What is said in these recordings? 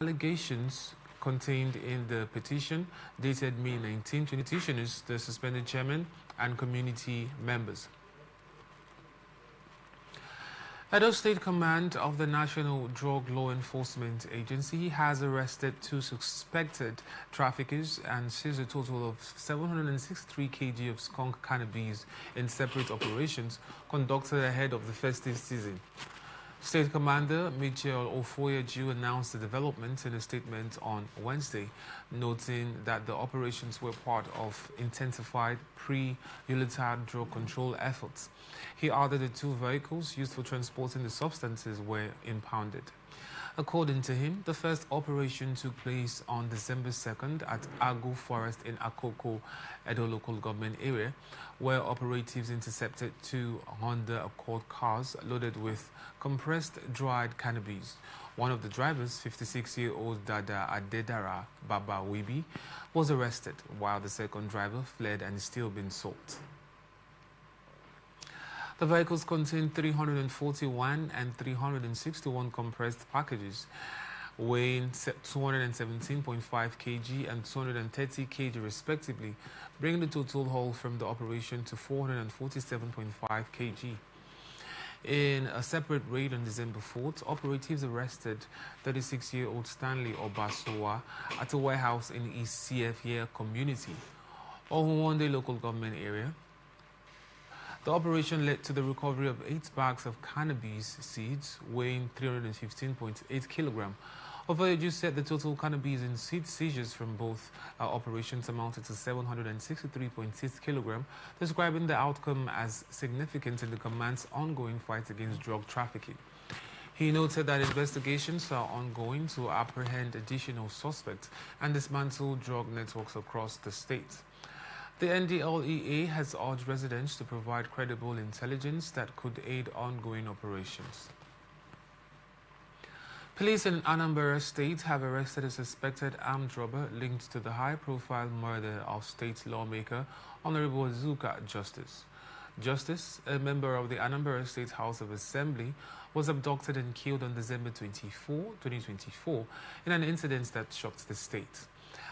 Allegations contained in the petition dated May 19, 20 petitioners, the suspended chairman, and community members. Edo State Command of the National Drug Law Enforcement Agency has arrested two suspected traffickers and seized a total of 763 kg of skunk cannabis in separate operations conducted ahead of the festive season. State Commander Michael Ofoyeju announced the development in a statement on Wednesday, noting that the operations were part of intensified pre-Yuletide drug control efforts. He added the two vehicles used for transporting the substances were impounded. According to him, the first operation took place on December 2nd at Agu Forest in Akoko, Edo local government area, where operatives intercepted two Honda Accord cars loaded with compressed dried cannabis. One of the drivers, 56-year-old Dada Adedara Baba Wibi, was arrested, while the second driver fled and is still being sought. The vehicles contained 341 and 361 compressed packages, weighing 217.5 kg and 230 kg respectively, bringing the total haul from the operation to 447.5 kg. In a separate raid on December 4th, operatives arrested 36-year-old Stanley Obasowa at a warehouse in East CFA community, Ohuwande local government area. The operation led to the recovery of 8 bags of cannabis seeds weighing 315.8 kilograms. Ofoyeju said the total cannabis and seed seizures from both operations amounted to 763.6 kilograms, describing the outcome as significant in the command's ongoing fight against drug trafficking. He noted that investigations are ongoing to apprehend additional suspects and dismantle drug networks across the state. The NDLEA has urged residents to provide credible intelligence that could aid ongoing operations. Police in Anambra State have arrested a suspected armed robber linked to the high-profile murder of state lawmaker Honorable Azuka Justice. Justice, a member of the Anambra State House of Assembly, was abducted and killed on December 24, 2024, in an incident that shocked the state.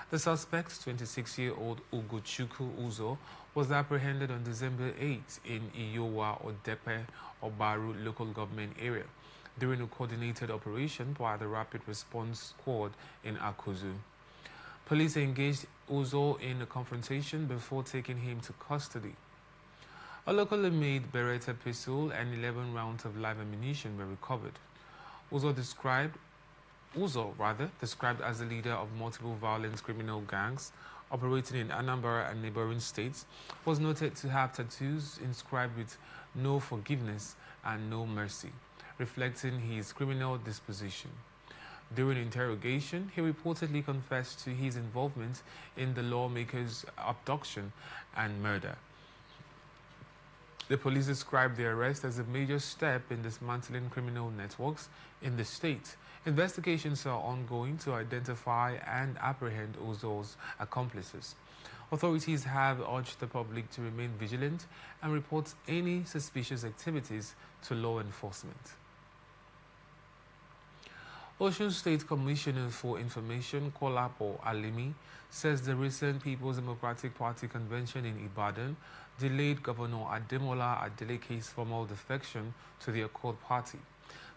The suspect, 26-year-old Ugochukwu Uzo, was apprehended on December 8 in Iyowa Odepe, Obaru local government area during a coordinated operation by the Rapid Response Squad in Akuzu. Police engaged Uzo in a confrontation before taking him to custody. A locally made Beretta pistol and 11 rounds of live ammunition were recovered. Uzo described as the leader of multiple violent criminal gangs operating in Anambra and neighboring states, was noted to have tattoos inscribed with "No Forgiveness" and "No Mercy," reflecting his criminal disposition. During interrogation, he reportedly confessed to his involvement in the lawmaker's abduction and murder. The police described the arrest as a major step in dismantling criminal networks in the state. Investigations are ongoing to identify and apprehend Uzo's accomplices. Authorities have urged the public to remain vigilant and report any suspicious activities to law enforcement. Osun State Commissioner for Information Kolapo Alimi says the recent People's Democratic Party convention in Ibadan delayed Governor Ademola Adeleke's formal defection to the Accord Party.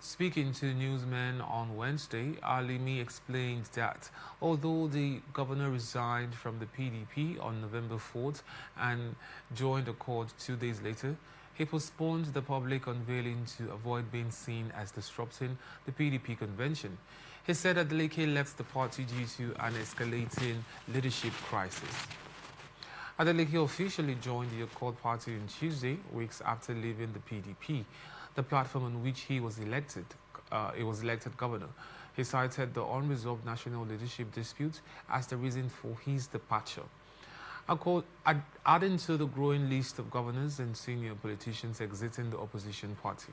Speaking to newsmen on Wednesday, Alimi explained that although the governor resigned from the PDP on November 4th and joined Accord 2 days later, he postponed the public unveiling to avoid being seen as disrupting the PDP convention. He said Adeleke left the party due to an escalating leadership crisis. Adeleke officially joined the Accord Party on Tuesday, weeks after leaving the PDP, the platform on which he was elected governor. He cited the unresolved national leadership dispute as the reason for his departure. Adding to the growing list of governors and senior politicians exiting the opposition party.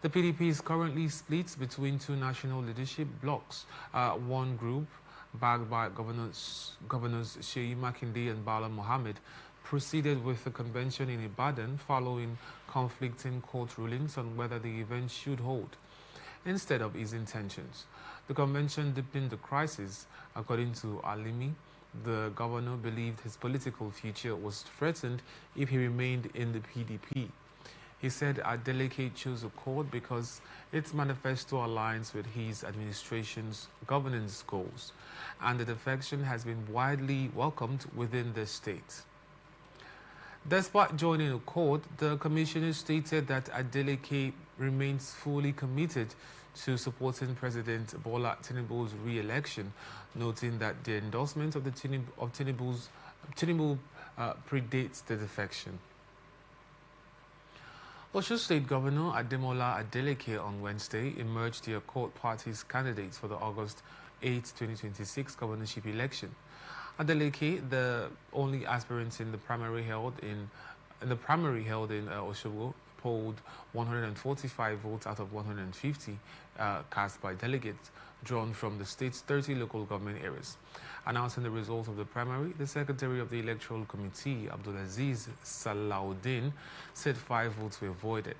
The PDP is currently split between two national leadership blocs. One group, backed by Governors Sheyi Makinde and Bala Mohammed, proceeded with the convention in Ibadan following conflicting court rulings on whether the event should hold. Instead of his intentions, The convention deepened the crisis. According to Alimi, the governor believed his political future was threatened if he remained in the PDP. He said Adeleke chose Accord because its manifesto aligns with his administration's governance goals, and the defection has been widely welcomed within the state. Despite joining Accord, the commissioner stated that Adeleke remains fully committed to supporting President Bola Tinubu's re-election, noting that the endorsement of Tinubu predates the defection. Osun State Governor Ademola Adeleke on Wednesday emerged the Accord Party's candidates for the August 8, 2026 governorship election. Adeleke, the only aspirant in the primary held in Osogbo, polled 145 votes out of 150 cast by delegates drawn from the state's 30 local government areas. Announcing the results of the primary, the Secretary of the Electoral Committee, Abdulaziz Salahuddin, said 5 votes were voided.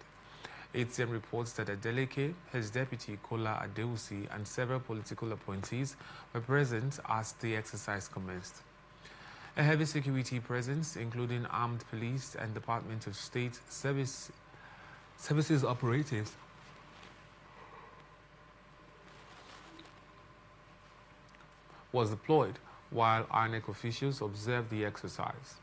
ATM reports that Adeleke, his deputy Kola Adeusi, and several political appointees were present as the exercise commenced. A heavy security presence, including armed police and Department of State services operatives, was deployed while INEC officials observed the exercise.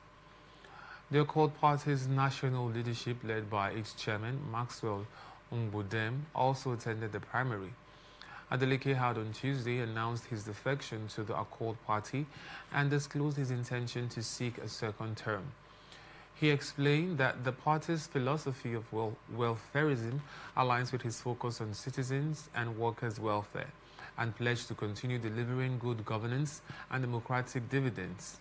The Accord Party's national leadership, led by its chairman, Maxwell Ngbodem, also attended the primary. Adeleke had on Tuesday announced his defection to the Accord Party and disclosed his intention to seek a second term. He explained that the party's philosophy of welfarism aligns with his focus on citizens and workers' welfare, and pledged to continue delivering good governance and democratic dividends.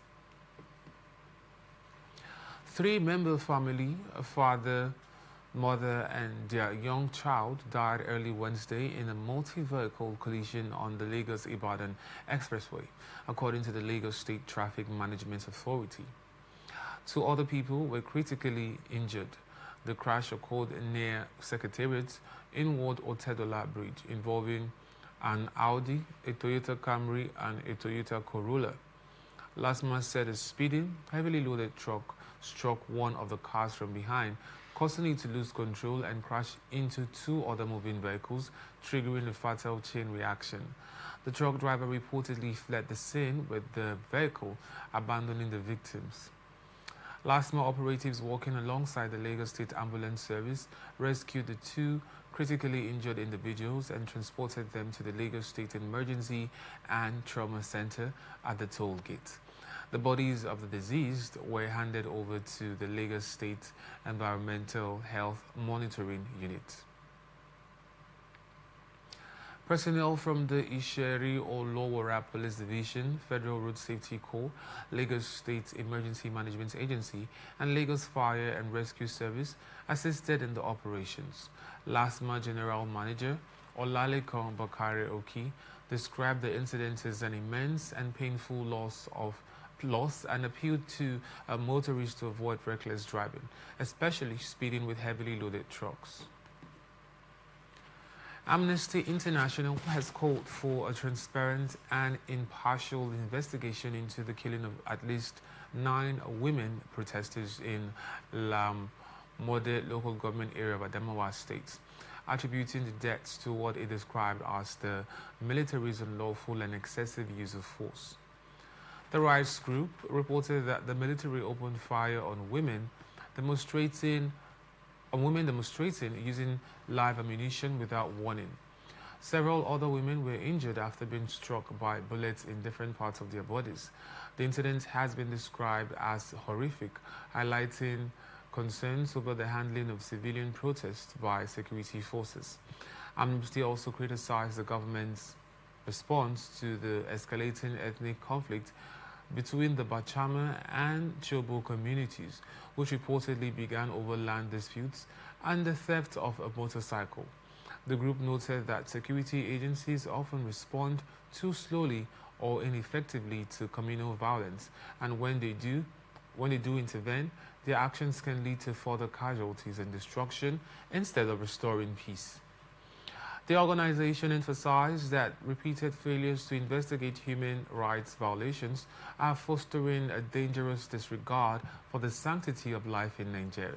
3-member family, a father, mother, and their young child died early Wednesday in a multi-vehicle collision on the Lagos-Ibadan Expressway, according to the Lagos State Traffic Management Authority. 2 other people were critically injured. The crash occurred near Secretariat in Ward Otedola Bridge, involving an Audi, a Toyota Camry, and a Toyota Corolla. Lastma said a speeding, heavily loaded truck struck one of the cars from behind, causing it to lose control and crash into 2 other moving vehicles, triggering a fatal chain reaction. The truck driver reportedly fled the scene, with the vehicle abandoning the victims. Lastma operatives working alongside the Lagos State Ambulance Service rescued the 2 critically injured individuals and transported them to the Lagos State Emergency and Trauma Center at the toll gate. The bodies of the deceased were handed over to the Lagos State Environmental Health Monitoring Unit. Personnel from the Isheri Olowora Police Division, Federal Road Safety Corps, Lagos State Emergency Management Agency, and Lagos Fire and Rescue Service assisted in the operations. LASTMA General Manager Olalekan Bakare Oki described the incident as an immense and painful loss and appealed to motorists to avoid reckless driving, especially speeding with heavily loaded trucks. Amnesty International has called for a transparent and impartial investigation into the killing of at least 9 women protesters in Lamode local government area of Adamawa State, attributing the deaths to what it described as the military's unlawful and excessive use of force. The rights group reported that the military opened fire on women demonstrating using live ammunition without warning. Several other women were injured after being struck by bullets in different parts of their bodies. The incident has been described as horrific, highlighting concerns over the handling of civilian protests by security forces. Amnesty also criticized the government's response to the escalating ethnic conflict between the Bachama and Chobo communities, which reportedly began over land disputes and the theft of a motorcycle. The group noted that security agencies often respond too slowly or ineffectively to communal violence, and when they do intervene, their actions can lead to further casualties and destruction instead of restoring peace. The organization emphasized that repeated failures to investigate human rights violations are fostering a dangerous disregard for the sanctity of life in Nigeria.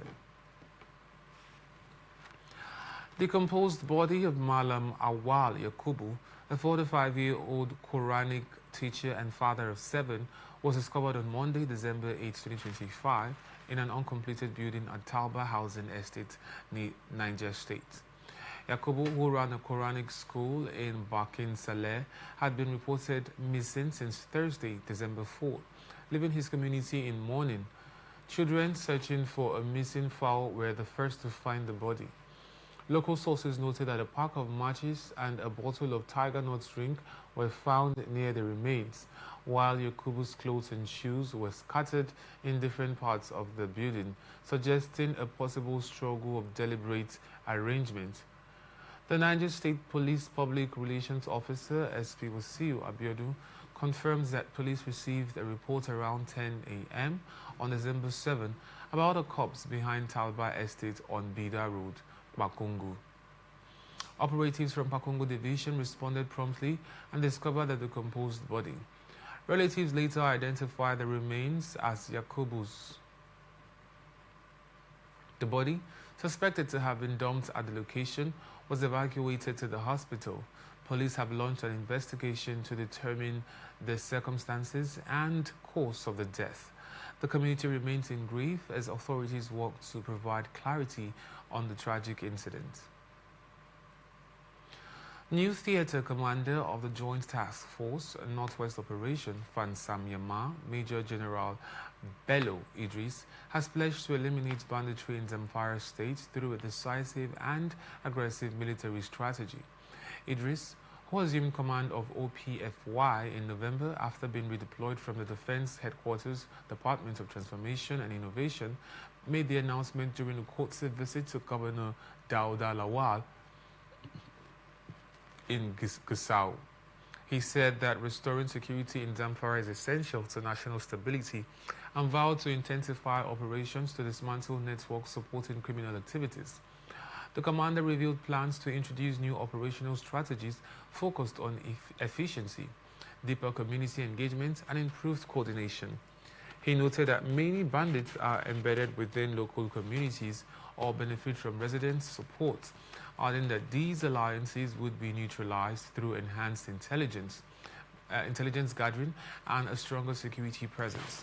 The decomposed body of Malam Awal Yakubu, a 45-year-old Quranic teacher and father of 7, was discovered on Monday, December 8, 2025, in an uncompleted building at Talba Housing Estate, Niger State. Yakubu, who ran a Quranic school in Bakin Saleh, had been reported missing since Thursday, December 4, leaving his community in mourning. Children searching for a missing fowl were the first to find the body. Local sources noted that a pack of matches and a bottle of tiger nut drink were found near the remains, while Yakubu's clothes and shoes were scattered in different parts of the building, suggesting a possible struggle of deliberate arrangement. The Niger State Police Public Relations Officer, SP Wasiu Abiodun, confirms that police received a report around 10 a.m. on December 7 about a corpse behind Talba Estate on Bida Road, Pakungu. Operatives from Pakungu Division responded promptly and discovered the decomposed body. Relatives later identified the remains as Yakubu's. The body, suspected to have been dumped at the location, was evacuated to the hospital. Police have launched an investigation to determine the circumstances and cause of the death. The community remains in grief as authorities work to provide clarity on the tragic incident. New theater commander of the Joint Task Force Northwest Operation, Fansam Yama, Major General Bello Idris, has pledged to eliminate banditry in Zamfara State through a decisive and aggressive military strategy. Idris, who assumed command of OPFY in November after being redeployed from the Defense Headquarters Department of Transformation and Innovation, made the announcement during a courtesy visit to Governor Dauda Lawal in Gusau. He said that restoring security in Zamfara is essential to national stability and vowed to intensify operations to dismantle networks supporting criminal activities. The commander revealed plans to introduce new operational strategies focused on efficiency, deeper community engagement, and improved coordination. He noted that many bandits are embedded within local communities or benefit from resident support, adding that these alliances would be neutralized through enhanced intelligence gathering, and a stronger security presence.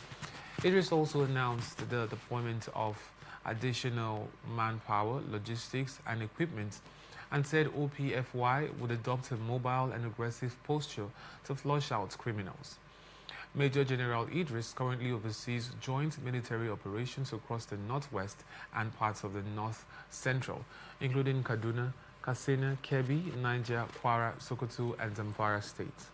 Idris also announced the deployment of additional manpower, logistics, and equipment, and said OPFY would adopt a mobile and aggressive posture to flush out criminals. Major General Idris currently oversees joint military operations across the northwest and parts of the north central, including Kaduna, Katsina, Kebbi, Niger, Kwara, Sokoto, and Zamfara states.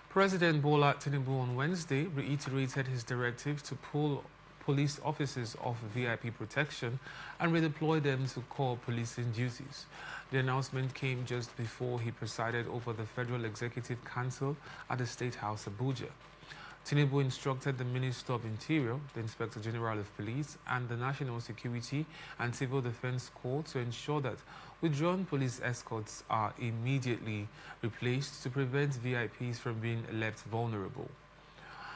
President Bola Tinubu on Wednesday reiterated his directive to pull police officers off VIP protection and redeploy them to core policing duties. The announcement came just before he presided over the Federal Executive Council at the State House, Abuja. Tinubu instructed the Minister of Interior, the Inspector General of Police, and the National Security and Civil Defense Corps to ensure that withdrawn police escorts are immediately replaced to prevent VIPs from being left vulnerable.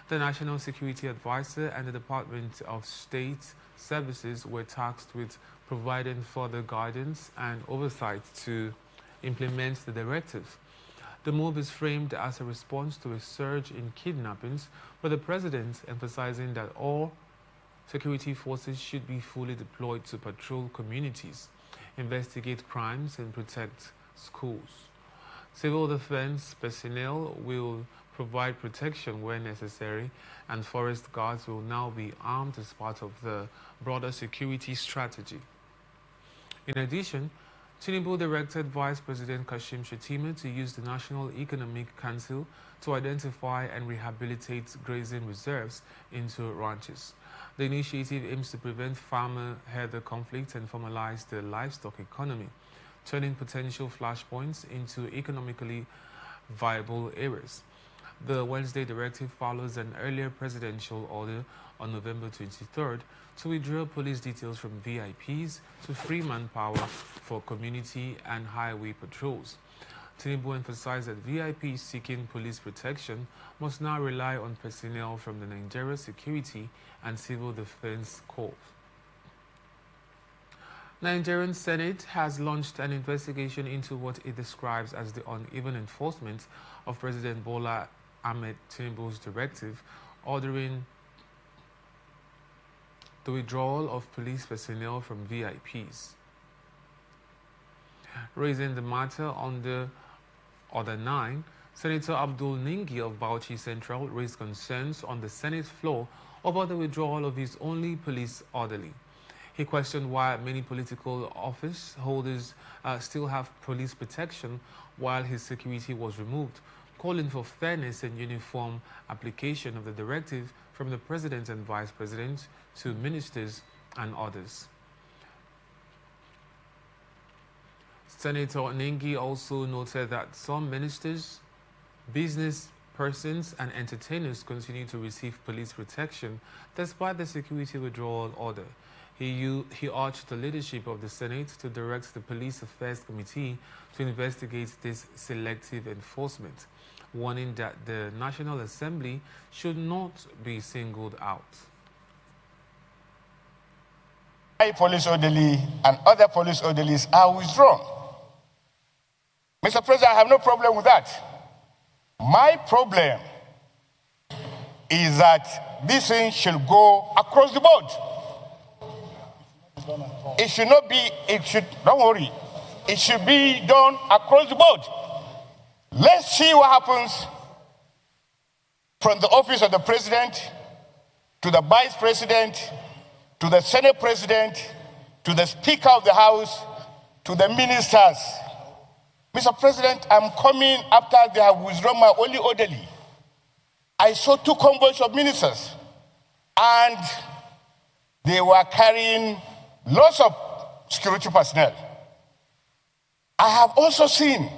The National Security Advisor and the Department of State Services were tasked with providing further guidance and oversight to implement the directive. The move is framed as a response to a surge in kidnappings, with the president emphasizing that all security forces should be fully deployed to patrol communities, investigate crimes, and protect schools. Civil defense personnel will provide protection where necessary, and forest guards will now be armed as part of the broader security strategy. In addition, Tinubu directed Vice President Kashim Shettima to use the National Economic Council to identify and rehabilitate grazing reserves into ranches. The initiative aims to prevent farmer-herder conflict and formalize the livestock economy, turning potential flashpoints into economically viable areas. The Wednesday directive follows an earlier presidential order on November 23rd to withdraw police details from VIPs to free manpower for community and highway patrols. Tinubu emphasized that VIPs seeking police protection must now rely on personnel from the Nigeria Security and Civil Defense Corps. Nigerian Senate has launched an investigation into what it describes as the uneven enforcement of President Bola Ahmed Tinubu's directive ordering the withdrawal of police personnel from VIPs. Raising the matter on the Order 9, Senator Abdul Ningi of Bauchi Central raised concerns on the Senate floor over the withdrawal of his only police orderly. He questioned why many political office holders still have police protection while his security was removed, calling for fairness and uniform application of the directive from the President and Vice President to ministers and others. Senator Nengi also noted that some ministers, business persons and entertainers continue to receive police protection despite the security withdrawal order. He urged the leadership of the Senate to direct the Police Affairs Committee to investigate this selective enforcement, warning that the National Assembly should not be singled out. My police orderly and other police orderlies are withdrawn. Mr. President, I have no problem with that. My problem is that this thing should go across the board. It should not be, don't worry, it should be done across the board. Let's see what happens from the office of the President to the Vice President to the Senate President to the Speaker of the House to the ministers. Mr. President, I'm coming after they have withdrawn my only orderly. I saw 2 convoys of ministers and they were carrying lots of security personnel. I have also seen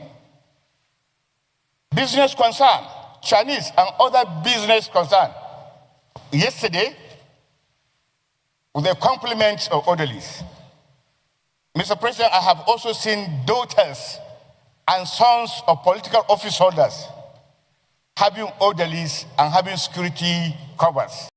business concern, Chinese and other business concern. Yesterday, with the compliments of orderlies. Mr. President, I have also seen daughters and sons of political office holders having orderlies and having security covers.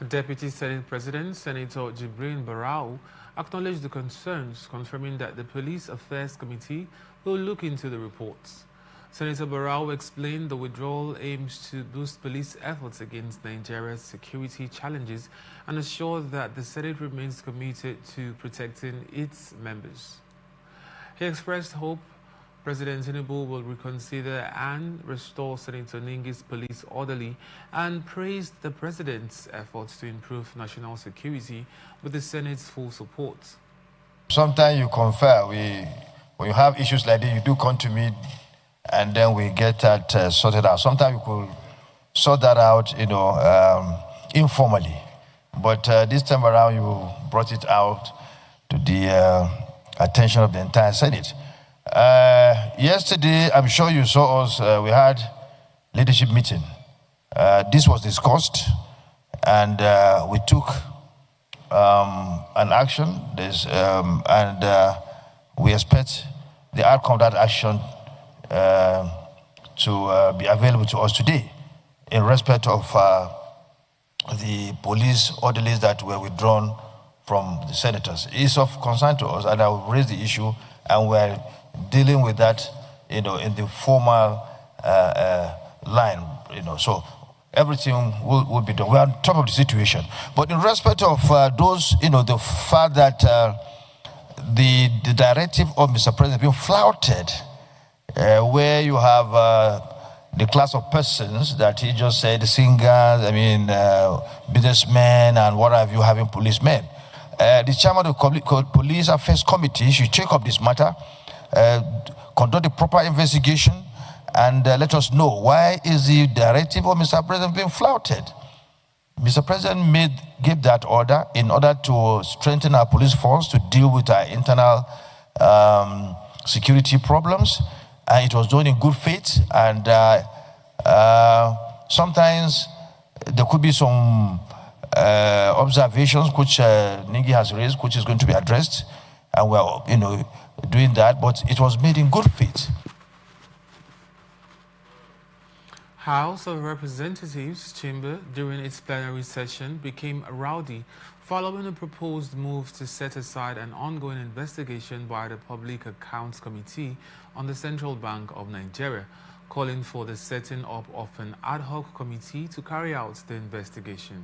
Deputy Senate President Senator Jibrin Barau acknowledged the concerns, confirming that the Police Affairs Committee will look into the reports. Senator Barau explained the withdrawal aims to boost police efforts against Nigeria's security challenges and assured that the Senate remains committed to protecting its members. He expressed hope President Tinubu will reconsider and restore Senator Ningi's police orderly and praised the President's efforts to improve national security with the Senate's full support. Sometimes you confer. When you have issues like this, you do come to me and then we get that sorted out. Sometimes you could sort that out, informally. But this time around, you brought it out to the attention of the entire Senate. Yesterday, I'm sure you saw us, we had leadership meeting. This was discussed and we took an action, and we expect the outcome of that action to be available to us today in respect of the police orderlies that were withdrawn from the senators. It's of concern to us, and I will raise the issue, and we're dealing with that, in the formal line, so everything will be done. We're on top of the situation. But in respect of those, the fact that the directive of Mr. President being flouted, where you have the class of persons that he just said, singers, businessmen and what have you, having policemen. The chairman of the Police Affairs Committee should take up this matter, conduct a proper investigation, and let us know why is the directive of Mr. President being flouted. Mr. President gave that order in order to strengthen our police force to deal with our internal security problems. And it was done in good faith. And sometimes there could be some observations which Ningi has raised, which is going to be addressed. And we're doing that, but it was made in good faith. House of Representatives chamber during its plenary session became rowdy following a proposed move to set aside an ongoing investigation by the Public Accounts Committee on the Central Bank of Nigeria, calling for the setting up of an ad hoc committee to carry out the investigation.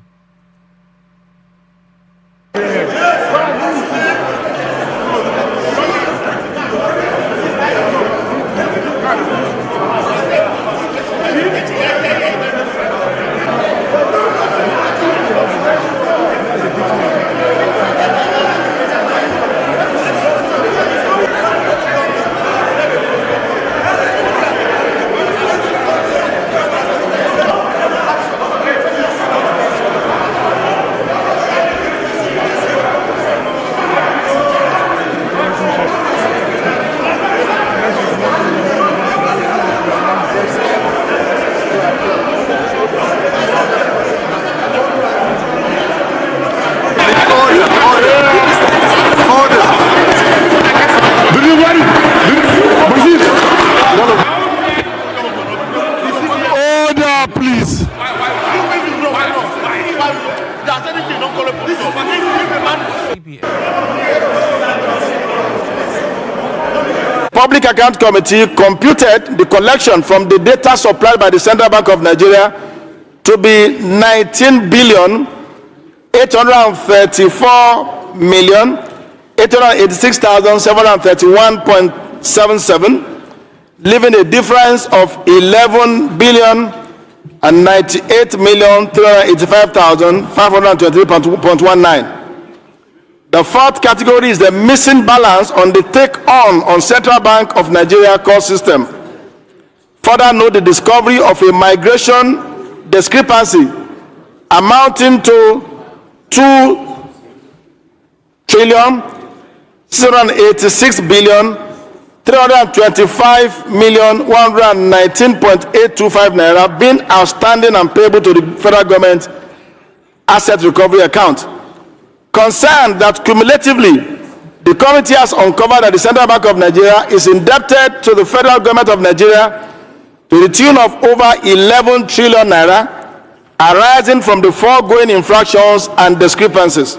Public Account Committee computed the collection from the data supplied by the Central Bank of Nigeria to be 19,834,886,731.77, leaving a difference of 11,098,385,523.19. The fourth category is the missing balance on the take-on Central Bank of Nigeria core system. Further note the discovery of a migration discrepancy amounting to 2,686,325,119.825 naira being outstanding and payable to the federal government asset recovery account. Concerned that cumulatively the committee has uncovered that the Central Bank of Nigeria is indebted to the federal government of Nigeria to the tune of over 11 trillion naira, arising from the foregoing infractions and discrepancies.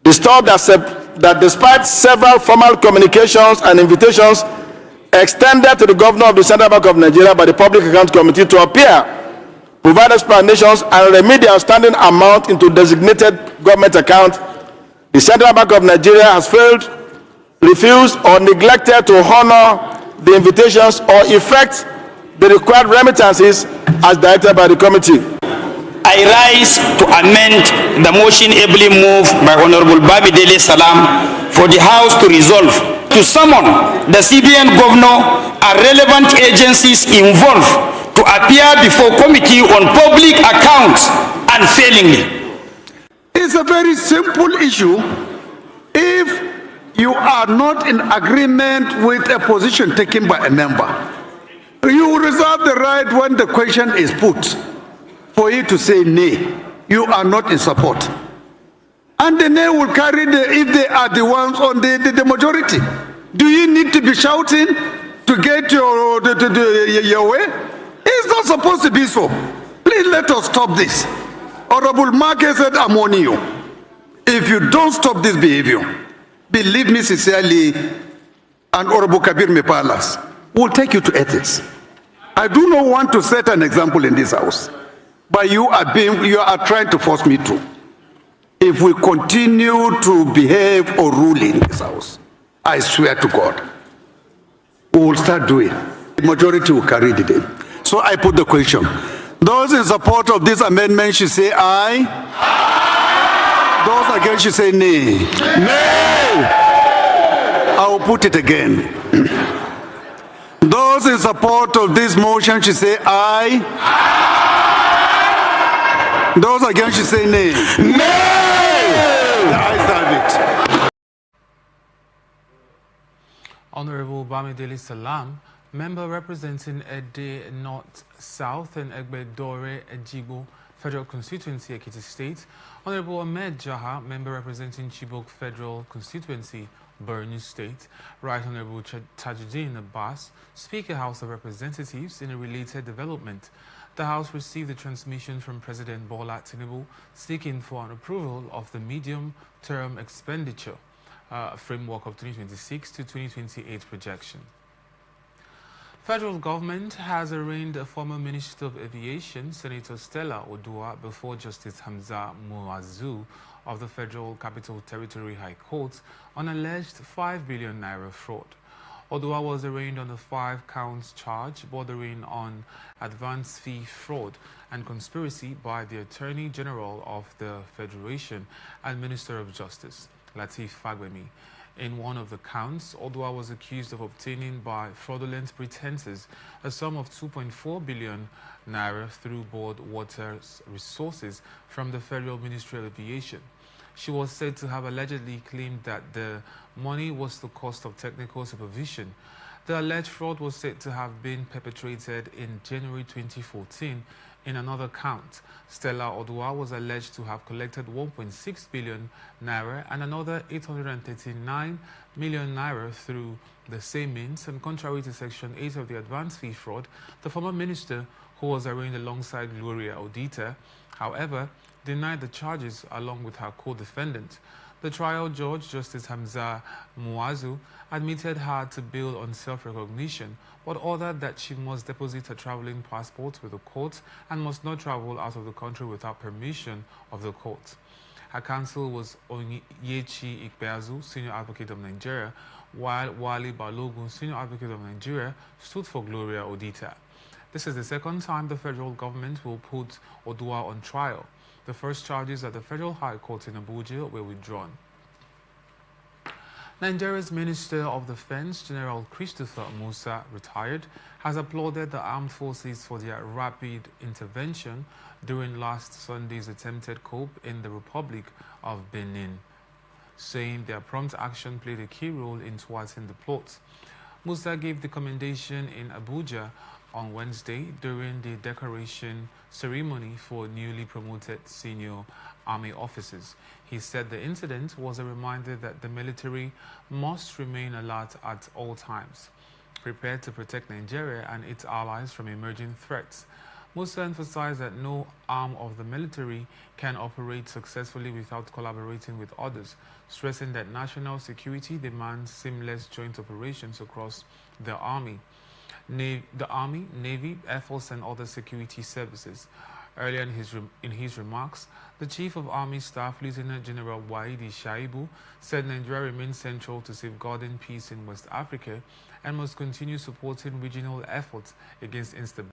Disturbed that despite several formal communications and invitations extended to the governor of the Central Bank of Nigeria by the Public Account Committee to appear, provide explanations, and remit the outstanding amount into designated government account, the Central Bank of Nigeria has failed, refused, or neglected to honor the invitations or effect the required remittances as directed by the committee. I rise to amend the motion ably moved by Honorable Babidele Salam for the House to resolve to summon the CBN governor and relevant agencies involved to appear before Committee on Public Accounts unfailingly. It's a very simple issue. If you are not in agreement with a position taken by a member, you reserve the right when the question is put for you to say nay, you are not in support. And the nay will carry if they are the ones on the majority. Do you need to be shouting to get your way? It's not supposed to be so. Please let us stop this. Honorable Marquez said, I'm warning you. If you don't stop this behavior, believe me sincerely, and Honorable Kabir Mepalas will take you to ethics. I do not want to set an example in this house, but you are trying to force me to. If we continue to behave or rule in this house, I swear to God, we will start doing. The majority will carry the day. So I put the question. Those in support of this amendment should say aye. Aye. Those against should say nay. Nay. I will put it again. Those in support of this motion should say aye. Aye. Those against should say nay. Nay! The ayes have it. Honorable Bamidele Salam, member representing Ede North South and Egbedore Ejibo Federal Constituency, Ekiti State. Honorable Ahmed Jaha, member representing Chibok Federal Constituency, Borno State. Right Honorable Tajuddin Abbas, Speaker House of Representatives. In a related development, the House received a transmission from President Bola Tinubu seeking for an approval of the medium-term expenditure framework of 2026 to 2028 projection. Federal government has arraigned a former Minister of Aviation, Senator Stella Odua, before Justice Hamza Muazu of the Federal Capital Territory High Court on alleged 5 billion naira fraud. Odua was arraigned on a 5-count charge bordering on advance fee fraud and conspiracy by the Attorney General of the Federation and Minister of Justice, Lateef Fagbemi. In one of the counts, Odua was accused of obtaining by fraudulent pretenses a sum of 2.4 billion naira through board water resources from the Federal Ministry of Aviation. She was said to have allegedly claimed that the money was the cost of technical supervision. The alleged fraud was said to have been perpetrated in January 2014. In another count, Stella Odua was alleged to have collected 1.6 billion naira and another 839 million naira through the same means, and contrary to Section 8 of the advance fee fraud, the former minister, who was arraigned alongside Gloria Odita, however, denied the charges along with her co-defendant. The trial judge, Justice Hamza Muazu, admitted her to bail on self-recognition, but ordered that she must deposit her traveling passport with the court and must not travel out of the country without permission of the court. Her counsel was Onyechi Ikpeazu, Senior Advocate of Nigeria, while Wale Balogun, Senior Advocate of Nigeria, stood for Gloria Odita. This is the second time the federal government will put Odua on trial. The first charges at the Federal High Court in Abuja were withdrawn. Nigeria's Minister of Defense, General Christopher Musa, retired, has applauded the armed forces for their rapid intervention during last Sunday's attempted coup in the Republic of Benin, saying their prompt action played a key role in thwarting the plot. Musa gave the commendation in Abuja on Wednesday during the decoration ceremony for newly promoted senior army officers. He said the incident was a reminder that the military must remain alert at all times, prepared to protect Nigeria and its allies from emerging threats. Musa emphasized that no arm of the military can operate successfully without collaborating with others, stressing that national security demands seamless joint operations across the Army, Navy, Air Force, and other security services. Earlier in his remarks, the Chief of Army Staff, Lieutenant General Waidi Shaibu, said Nigeria remains central to safeguarding peace in West Africa and must continue supporting regional efforts against instability.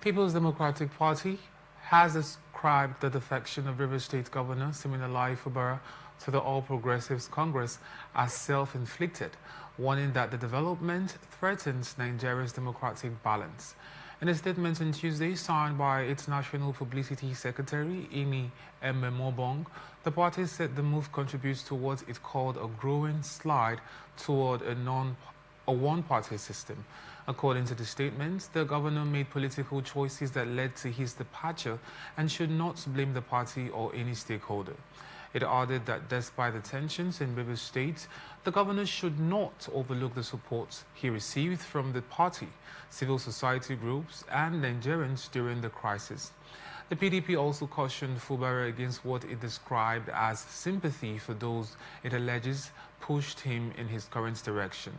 People's Democratic Party has ascribed the defection of River State Governor Siminalayi Fubara to the All Progressives Congress as self-inflicted, warning that the development threatens Nigeria's democratic balance. In a statement on Tuesday signed by its National Publicity Secretary, Imi Ememobong, the party said the move contributes to what it called a growing slide toward a one-party system. According to the statement, the governor made political choices that led to his departure and should not blame the party or any stakeholder. It added that despite the tensions in Rivers State, the governor should not overlook the support he received from the party, civil society groups, and Nigerians during the crisis. The PDP also cautioned Fubara against what it described as sympathy for those it alleges pushed him in his current direction.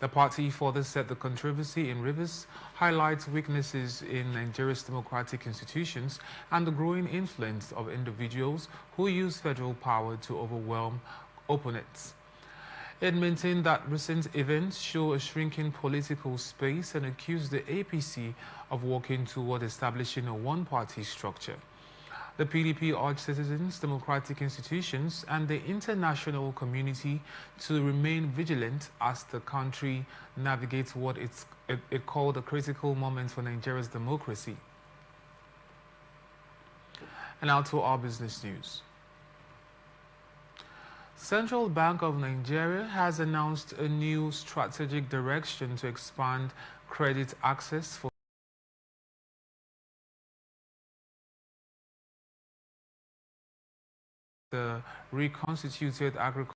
The party further said the controversy in Rivers highlights weaknesses in Nigeria's democratic institutions and the growing influence of individuals who use federal power to overwhelm opponents. It maintained that recent events show a shrinking political space and accused the APC of working toward establishing a one-party structure. The PDP urged citizens, democratic institutions, and the international community to remain vigilant as the country navigates what it called a critical moment for Nigeria's democracy. And now to our business news. Central Bank of Nigeria has announced a new strategic direction to expand credit access for the reconstituted agriculture.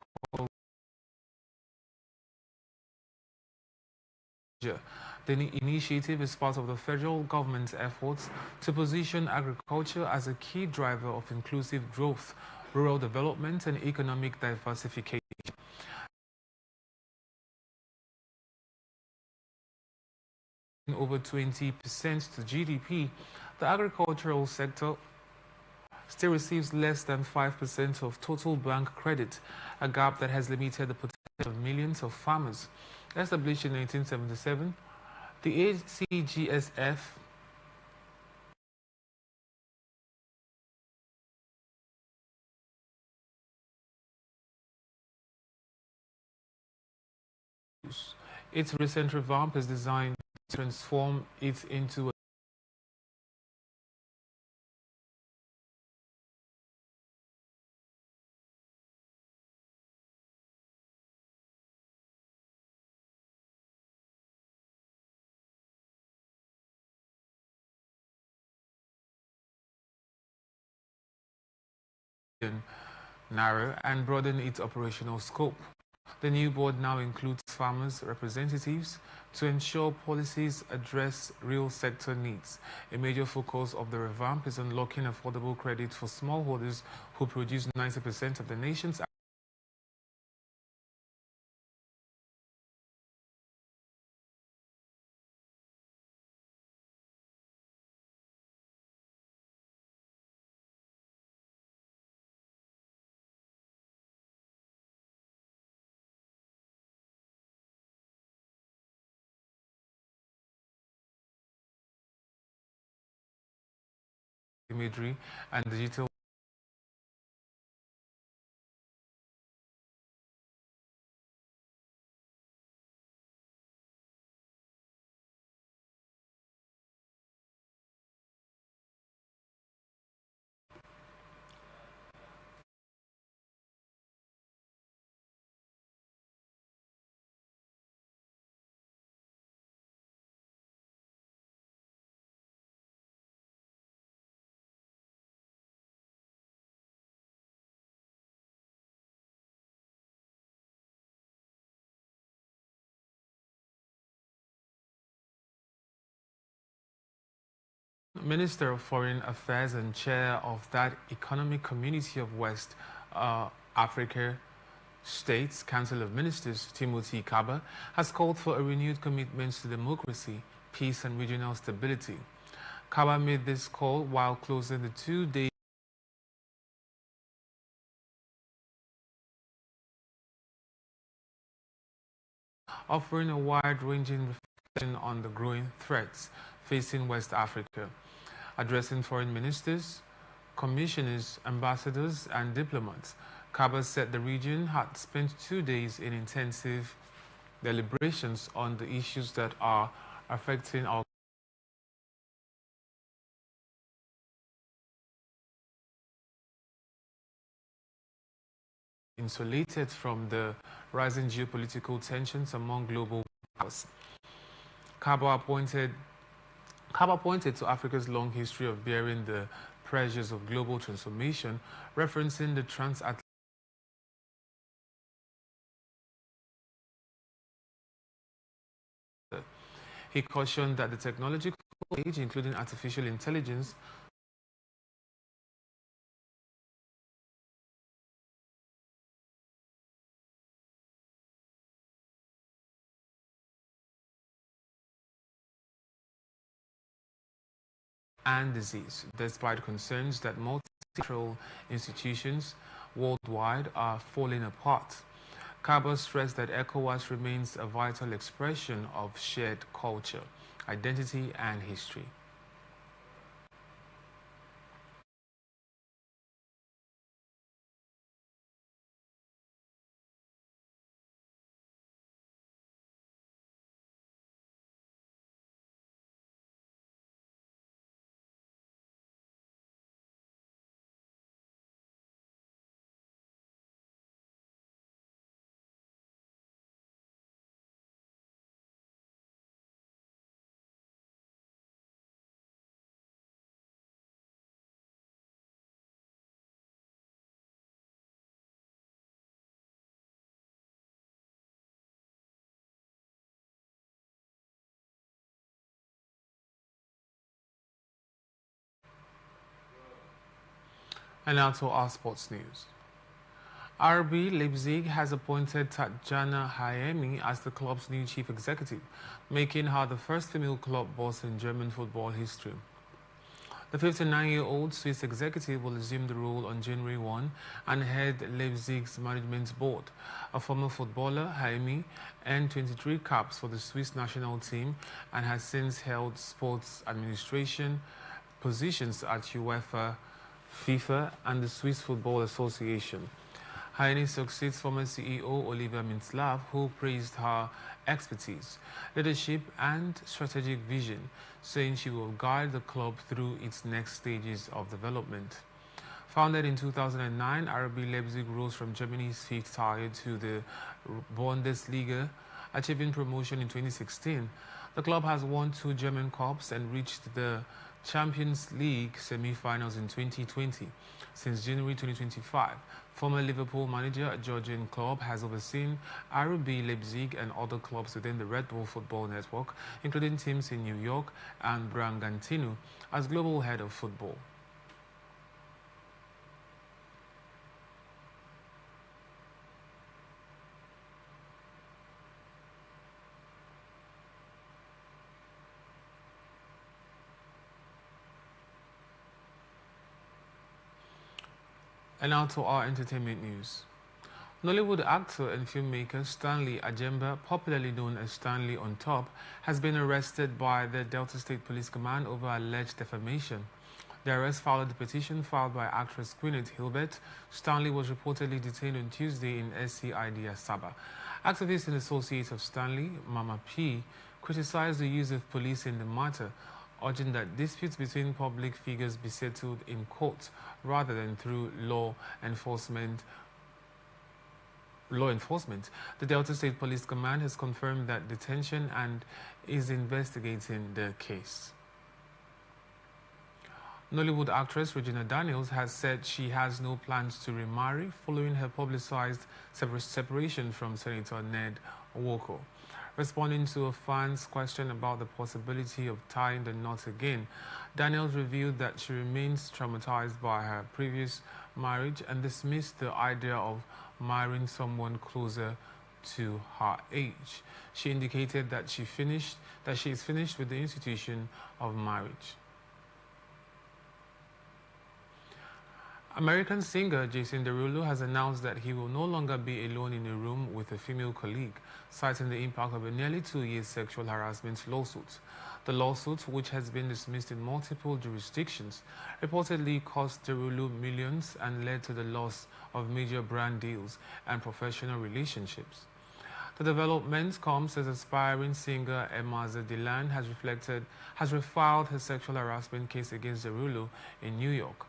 The initiative is part of the federal government's efforts to position agriculture as a key driver of inclusive growth, rural development, and economic diversification. Over 20% to GDP, the agricultural sector still receives less than 5% of total bank credit, a gap that has limited the potential of millions of farmers. Established in 1977, the ACGSF its recent revamp is designed to transform it into a narrow and broaden its operational scope. The new board now includes farmers' representatives to ensure policies address real sector needs. A major focus of the revamp is unlocking affordable credit for smallholders who produce 90% of the nation's imagery and digital Minister of Foreign Affairs and chair of that Economic Community of West Africa States Council of Ministers, Timothy Kaba, has called for a renewed commitment to democracy, peace, and regional stability. Kaba made this call while closing the two-day offering a wide-ranging on the growing threats facing West Africa. Addressing foreign ministers, commissioners, ambassadors, and diplomats, Kaba said the region had spent 2 days in intensive deliberations on the issues that are affecting our insulated from the rising geopolitical tensions among global powers. Kaba pointed to Africa's long history of bearing the pressures of global transformation, referencing the transatlantic. He cautioned that the technological age, including artificial intelligence, and disease, despite concerns that multilateral institutions worldwide are falling apart. Kaba stressed that ECOWAS remains a vital expression of shared culture, identity, and history. And now to our sports news. RB Leipzig has appointed Tatjana Hayemi as the club's new chief executive, making her the first female club boss in German football history. The 59-year-old Swiss executive will assume the role on January 1 and head Leipzig's management board. A former footballer, Hayemi earned 23 caps for the Swiss national team and has since held sports administration positions at UEFA, FIFA, and the Swiss Football Association. Hayemi succeeds former CEO Oliver Mintzlaff, who praised her expertise, leadership, and strategic vision, saying she will guide the club through its next stages of development. Founded in 2009, RB Leipzig rose from Germany's fifth tier to the Bundesliga, achieving promotion in 2016. The club has won 2 German Cups and reached the Champions League semi-finals in 2020. Since January 2025, former Liverpool manager Jurgen Klopp has overseen RB Leipzig and other clubs within the Red Bull football network, including teams in New York and Bragantino, as global head of football. And now to our entertainment news. Nollywood actor and filmmaker Stanley Ajemba, popularly known as Stanley on Top, has been arrested by the Delta State Police Command over alleged defamation. The arrest followed the petition filed by actress Gwyneth Hilbert. Stanley was reportedly detained on Tuesday in SCID Asaba. Activists and associates of Stanley, Mama P, criticized the use of police in the matter, urging that disputes between public figures be settled in court rather than through law enforcement. The Delta State Police Command has confirmed that detention and is investigating the case. Nollywood actress Regina Daniels has said she has no plans to remarry following her publicized separation from Senator Ned Nwoko. Responding to a fan's question about the possibility of tying the knot again, Daniels revealed that she remains traumatized by her previous marriage and dismissed the idea of marrying someone closer to her age. She indicated that she is finished with the institution of marriage. American singer Jason Derulo has announced that he will no longer be alone in a room with a female colleague, citing the impact of a nearly 2-year sexual harassment lawsuit. The lawsuit, which has been dismissed in multiple jurisdictions, reportedly cost Derulo millions and led to the loss of major brand deals and professional relationships. The development comes as aspiring singer Emma Zedilan has refiled her sexual harassment case against Derulo in New York,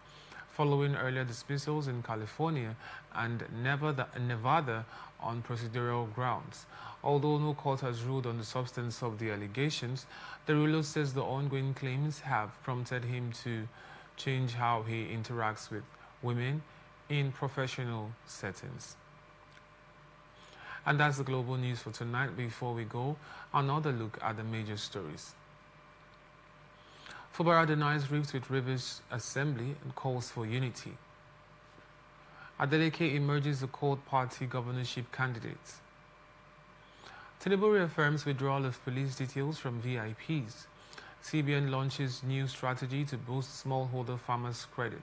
following earlier dismissals in California and Nevada on procedural grounds. Although no court has ruled on the substance of the allegations, Derulo says the ongoing claims have prompted him to change how he interacts with women in professional settings. And that's the global news for tonight. Before we go, another look at the major stories. Fubara denies rift with Rivers Assembly and calls for unity. Adeleke emerges the court party governorship candidate. Tinubu reaffirms withdrawal of police details from VIPs. CBN launches new strategy to boost smallholder farmers' credit.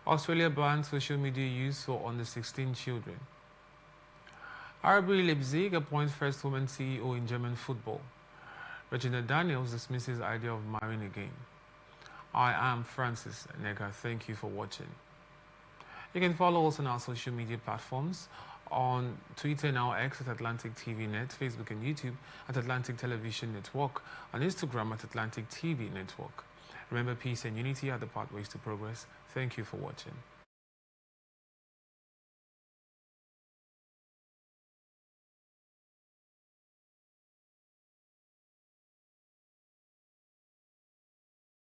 Australia bans social media use for under 16 children. RB Leipzig appoints first woman CEO in German football. Regina Daniels dismisses idea of marrying again. I am Francis Nega. Thank you for watching. You can follow us on our social media platforms on Twitter now X at Atlantic TV Net, Facebook and YouTube at Atlantic Television Network, on Instagram at Atlantic TV Network. Remember, peace and unity are the pathways to progress. Thank you for watching.